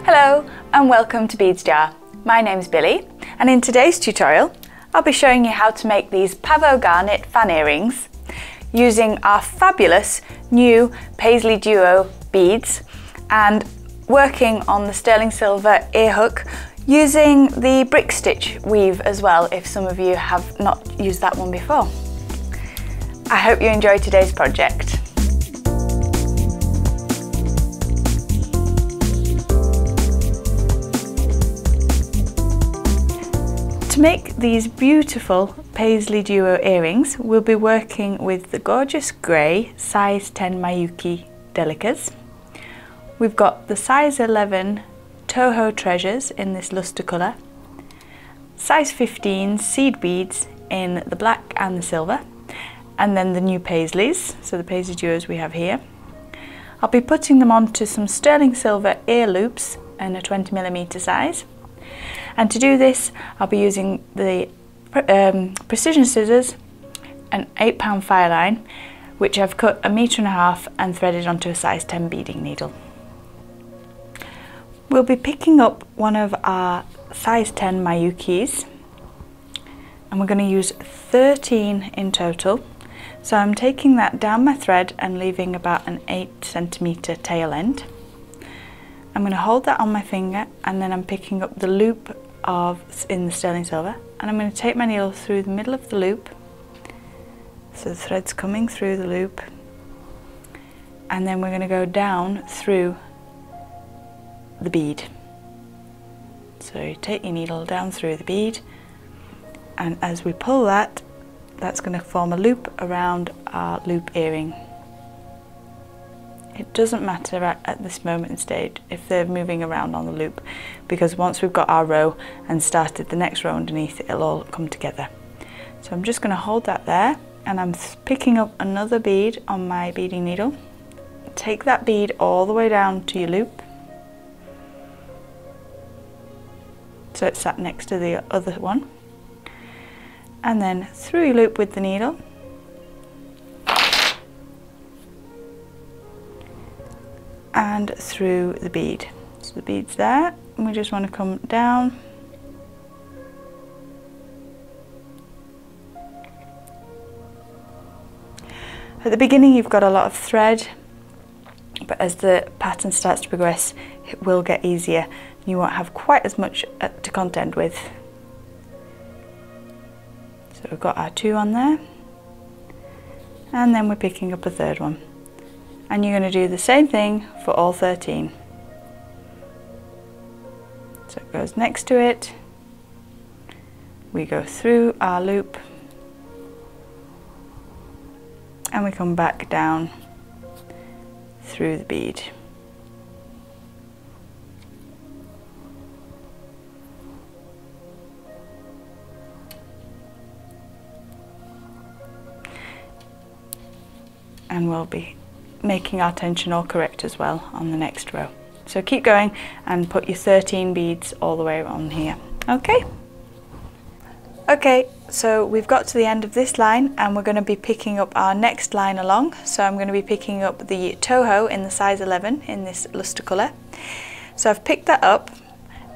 Hello and welcome to Beads Jar. My name's Billy and in today's tutorial I'll be showing you how to make these Pavo Granite Fan earrings using our fabulous new Paisley Duo beads and working on the sterling silver ear hook using the brick stitch weave as well, if some of you have not used that one before. I hope you enjoy today's project. To make these beautiful Paisley Duo earrings, we'll be working with the gorgeous grey size 10 Miyuki Delicas. We've got the size 11 Toho treasures in this luster colour, size 15 seed beads in the black and the silver, and then the new Paisleys, so the Paisley Duos we have here. I'll be putting them onto some sterling silver ear loops in a 20mm size. And to do this, I'll be using the precision scissors, an 8-pound Fireline, which I've cut 1.5 meters and threaded onto a size 10 beading needle. We'll be picking up one of our size 10 Miyukis, and we're going to use 13 in total. So I'm taking that down my thread and leaving about an 8cm tail end. I'm going to hold that on my finger, and then I'm picking up the loop in the sterling silver, and I'm going to take my needle through the middle of the loop, so the thread's coming through the loop, and then we're going to go down through the bead. So you take your needle down through the bead, and as we pull that, that's going to form a loop around our loop earring. It doesn't matter at this moment in stage if they're moving around on the loop, because once we've got our row and started the next row underneath, it'll all come together. So I'm just going to hold that there, and I'm picking up another bead on my beading needle. Take that bead all the way down to your loop, so it's sat next to the other one, and then through your loop with the needle, and through the bead. So the bead's there, and we just want to come down at the beginning. You've got a lot of thread, but as the pattern starts to progress, it will get easier. You won't have quite as much to contend with. So we've got our 2 on there, and then we're picking up a third one. And you're going to do the same thing for all 13. So it goes next to it, we go through our loop, and we come back down through the bead. And we'll be making our tension all correct as well on the next row. So keep going and put your 13 beads all the way on here. Okay, so we've got to the end of this line, and we're going to be picking up our next line along. So I'm going to be picking up the Toho in the size 11 in this luster colour. So I've picked that up.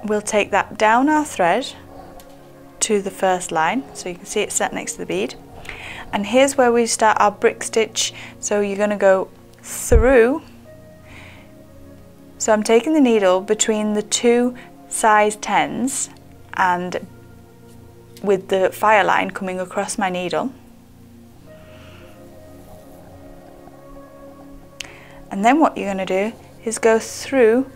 We'll take that down our thread to the first line, so you can see it's set next to the bead. And here's where we start our brick stitch. So you're going to go through. So I'm taking the needle between the 2 size 10s and with the Fireline coming across my needle. And then what you're going to do is go through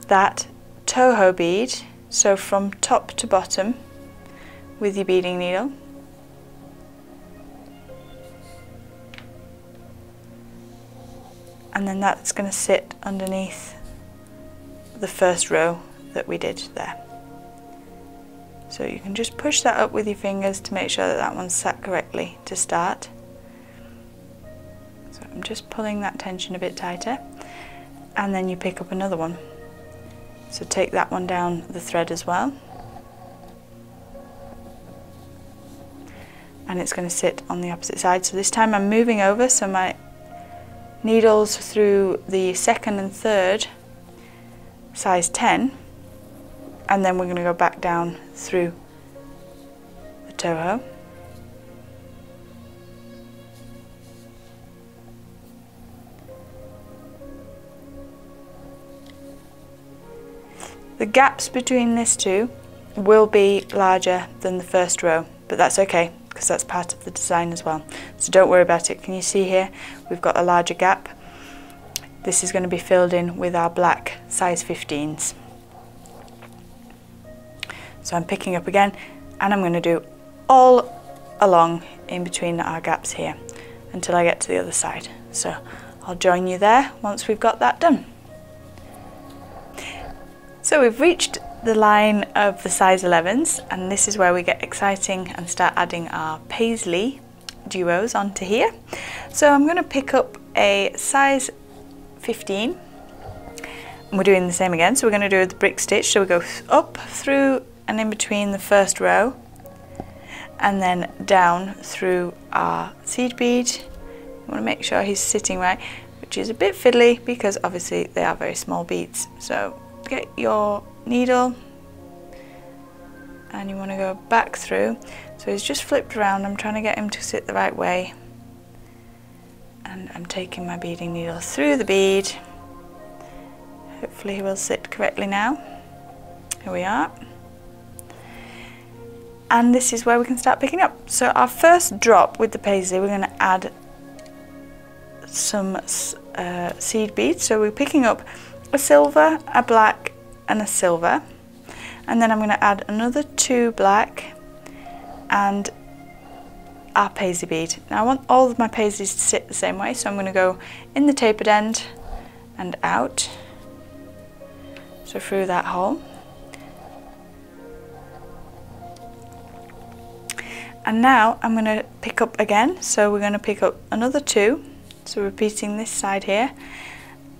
that Toho bead, so from top to bottom with your beading needle. And then that's going to sit underneath the first row that we did there. So you can just push that up with your fingers to make sure that that one's sat correctly to start. So I'm just pulling that tension a bit tighter, and then you pick up another one. So take that one down the thread as well. And it's going to sit on the opposite side. So this time I'm moving over, so my needles through the second and third size 10, and then we're going to go back down through the Toho. The gaps between this two will be larger than the first row, but that's okay because that's part of the design as well. So don't worry about it. Can you see here? We've got a larger gap. This is going to be filled in with our black size 15s. So I'm picking up again, and I'm going to do all along in between our gaps here until I get to the other side. So I'll join you there once we've got that done. So we've reached the line of the size 11s, and this is where we get exciting and start adding our Paisley Duos onto here. So I'm going to pick up a size 15, and we're doing the same again. So we're going to do the brick stitch. So we go up through and in between the first row, and then down through our seed bead. You want to make sure he's sitting right, which is a bit fiddly because obviously they are very small beads. So get your needle and you want to go back through. So he's just flipped around. I'm trying to get him to sit the right way, and I'm taking my beading needle through the bead. Hopefully he will sit correctly now. Here we are. And this is where we can start picking up. So our first drop with the paisley, we're going to add some seed beads. So we're picking up a silver, a black and a silver, and then I'm going to add another 2 black and our paisley bead. Now I want all of my paisleys to sit the same way, so I'm going to go in the tapered end and out, so through that hole. And now I'm going to pick up again, so we're going to pick up another 2, so repeating this side here,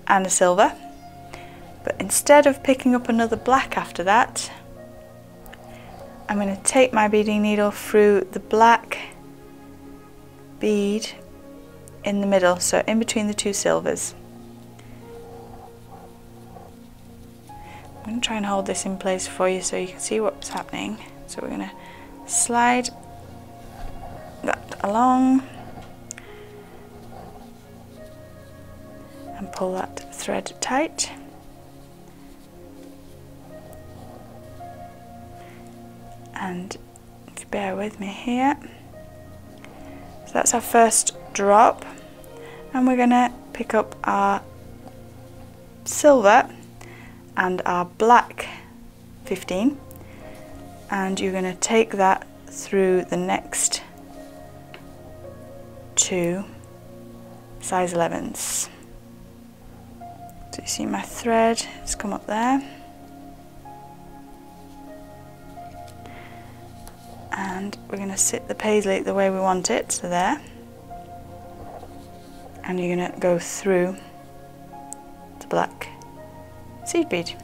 and a silver. But instead of picking up another black after that, I'm going to take my beading needle through the black bead in the middle, so in between the 2 silvers. I'm going to try and hold this in place for you so you can see what's happening. So we're going to slide that along and pull that thread tight. And if you bear with me here, so that's our first drop, and we're going to pick up our silver and our black 15, and you're going to take that through the next 2 size 11s. So you see my thread has come up there. And we're going to sit the paisley the way we want it, so there. And you're going to go through the black seed bead.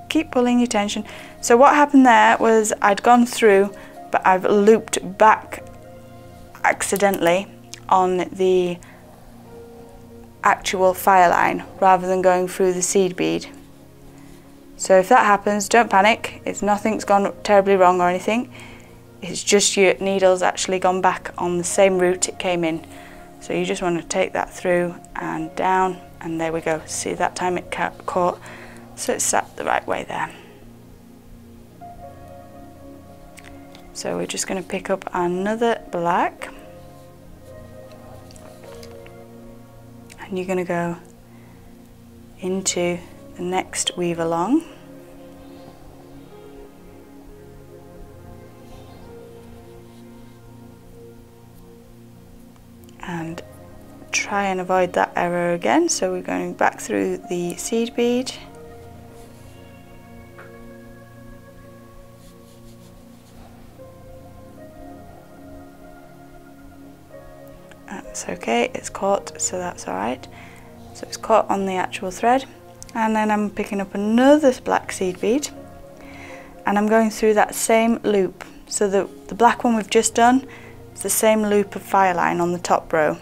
Keep pulling your tension. So what happened there was I'd gone through, but I've looped back accidentally on the actual Fireline rather than going through the seed bead. So if that happens, don't panic. It's nothing's gone terribly wrong or anything. It's just your needle's actually gone back on the same route it came in. So you just want to take that through and down, and there we go. See, that time it caught, so it's sat the right way there. So we're just going to pick up another black, and you're going to go into the next weave along, and try and avoid that error again. So we're going back through the seed bead, that's okay, it's caught, so that's alright. So it's caught on the actual thread. And then I'm picking up another black seed bead, and I'm going through that same loop. So the black one we've just done is the same loop of Fireline on the top row.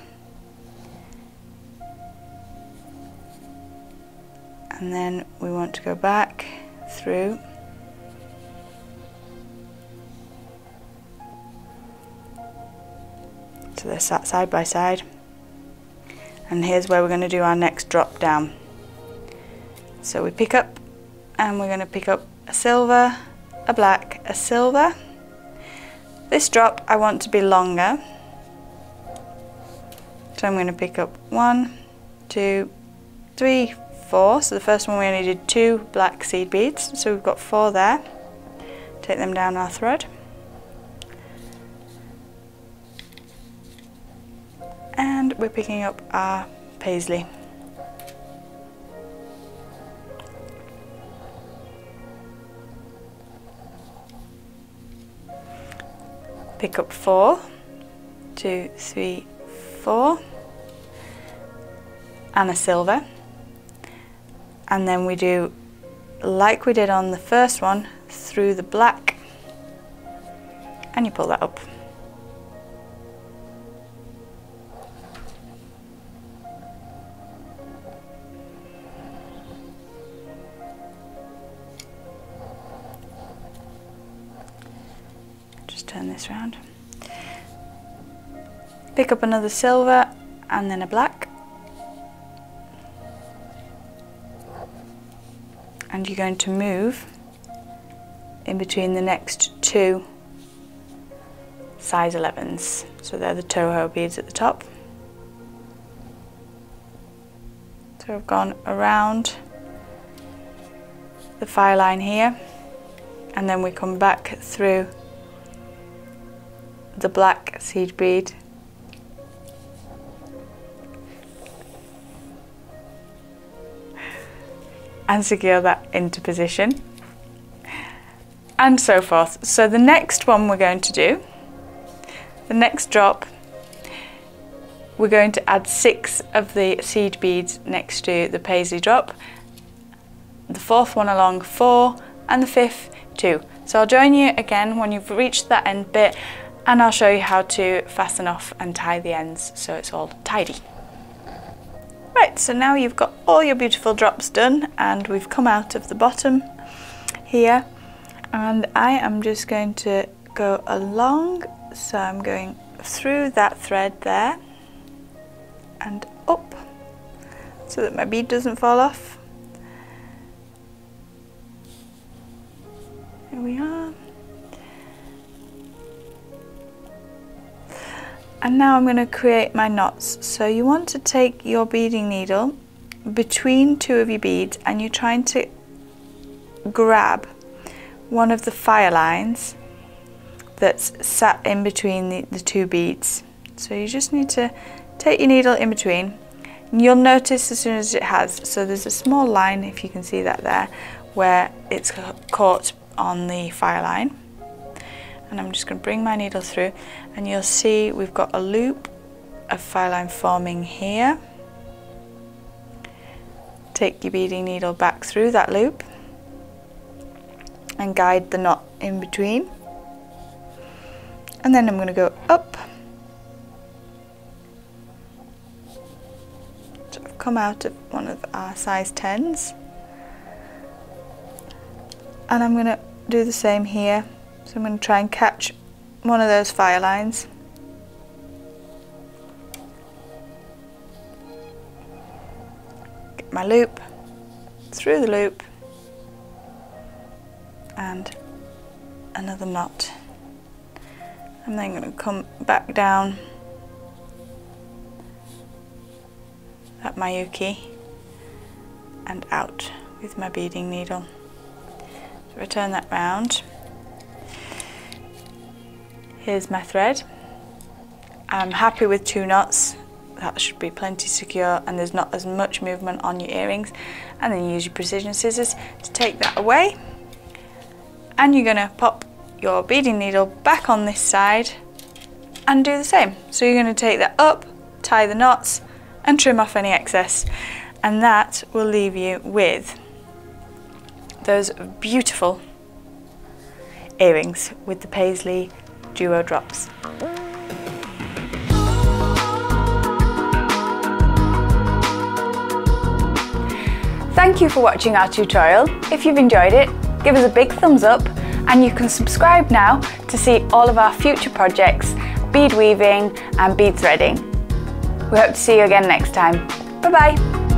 and then we want to go back through so they're sat side by side, and here's where we're going to do our next drop down. So we pick up, and we're going to pick up a silver, a black, a silver. This drop I want to be longer, so I'm going to pick up 1, 2, 3, 4. So the first one we only did 2 black seed beads, so we've got 4 there. Take them down our thread, and we're picking up our paisley. Pick up 4, 2, 3, 4, and a silver, and then we do like we did on the first one, through the black, and you pull that up. Turn this round. Pick up another silver and then a black, and you're going to move in between the next 2 size 11s. So they're the Toho beads at the top. So I've gone around the Fireline here, and then we come back through the black seed bead, and secure that into position, and so forth. So the next one we're going to do, the next drop, we're going to add 6 of the seed beads next to the paisley drop, the 4th one along 4, and the 5th 2. So I'll join you again when you've reached that end bit, and I'll show you how to fasten off and tie the ends so it's all tidy. Right, so now you've got all your beautiful drops done, and we've come out of the bottom here, and I am just going to go along, so I'm going through that thread there and up so that my bead doesn't fall off. Here we are. And now I'm going to create my knots. So you want to take your beading needle between 2 of your beads, and you're trying to grab one of the fire lines that's sat in between the 2 beads. So you just need to take your needle in between, and you'll notice as soon as it has, so there's a small line, if you can see that there, where it's caught on the fire line. And I'm just going to bring my needle through, and you'll see we've got a loop of Fireline forming here. Take your beading needle back through that loop and guide the knot in between, and then I'm going to go up. So I've come out of one of our size 10s, and I'm going to do the same here. So I'm going to try and catch one of those fire lines. Get my loop, through the loop, and another knot. I'm then going to come back down that Miyuki and out with my beading needle. So I turn that round. Here's my thread. I'm happy with 2 knots. That should be plenty secure, and there's not as much movement on your earrings. And then you use your precision scissors to take that away. And you're going to pop your beading needle back on this side and do the same. So you're going to take that up, tie the knots, and trim off any excess. And that will leave you with those beautiful earrings with the Paisley Duo drops. Thank you for watching our tutorial. If you've enjoyed it, give us a big thumbs up, and you can subscribe now to see all of our future projects, bead weaving and bead threading. We hope to see you again next time. Bye bye!